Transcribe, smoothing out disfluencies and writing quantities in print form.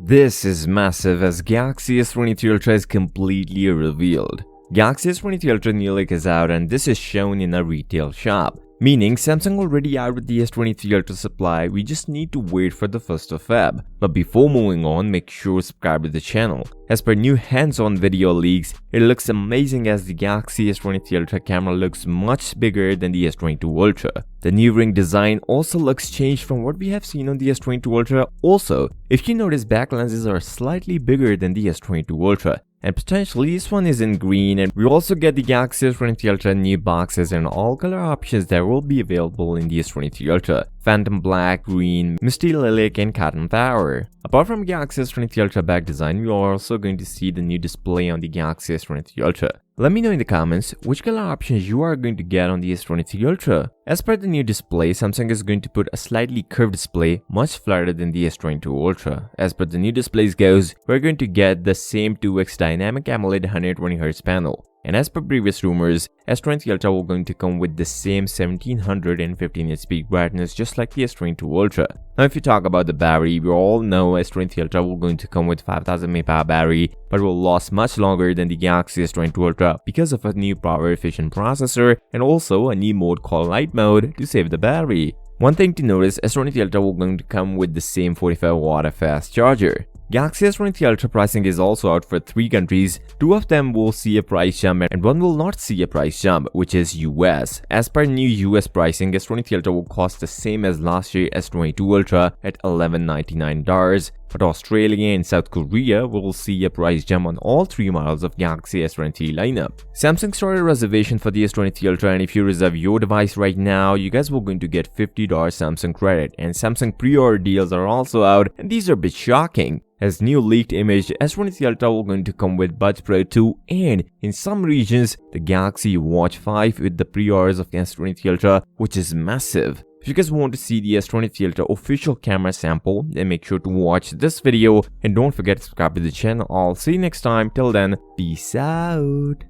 This is massive as Galaxy S23 Ultra is completely revealed. Galaxy S23 Ultra new look is out and this is shown in a retail shop. Meaning Samsung already out with the S23 Ultra supply, we just need to wait for the 1st of Feb. But before moving on, make sure to subscribe to the channel. As per new hands-on video leaks, it looks amazing as the Galaxy S23 Ultra camera looks much bigger than the S22 Ultra. The new ring design also looks changed from what we have seen on the S22 Ultra. Also, if you notice, back lenses are slightly bigger than the S22 Ultra. And potentially this one is in green, and we also get the Galaxy S23 Ultra new boxes and all color options that will be available in the S23 Ultra: Phantom Black, Green, Misty Lilac and Cotton Power. Apart from Galaxy S23 Ultra back design, we are also going to see the new display on the Galaxy S23 Ultra. Let me know in the comments which color options you are going to get on the S23 Ultra. As per the new display, Samsung is going to put a slightly curved display, much flatter than the S22 Ultra. As per the new displays goes, we're going to get the same 2x dynamic AMOLED 120Hz panel. And as per previous rumors, S23 Ultra will going to come with the same 1715 nits peak brightness just like the S22 Ultra. Now if you talk about the battery, we all know S23 Ultra will going to come with 5000 mAh battery, but will last much longer than the Galaxy S22 Ultra because of a new power efficient processor and also a new mode called Light Mode to save the battery. One thing to notice, S23 Ultra will going to come with the same 45W fast charger. Galaxy S23 Ultra pricing is also out for 3 countries. 2 of them will see a price jump and 1 will not see a price jump, which is US. As per new US pricing, S23 Ultra will cost the same as last year S22 Ultra at $1199, but Australia and South Korea will see a price jump on all 3 models of Galaxy S23 lineup. Samsung started a reservation for the S23 Ultra, and if you reserve your device right now, you guys will going to get $50 Samsung credit, and Samsung pre-order deals are also out, and these are a bit shocking. As new leaked image, S23 Ultra will going to come with Buds Pro 2 and in some regions the Galaxy Watch 5 with the pre-orders of S23 Ultra, which is massive. If you guys want to see the S23 Ultra official camera sample, then make sure to watch this video and don't forget to subscribe to the channel. I'll see you next time. Till then, peace out.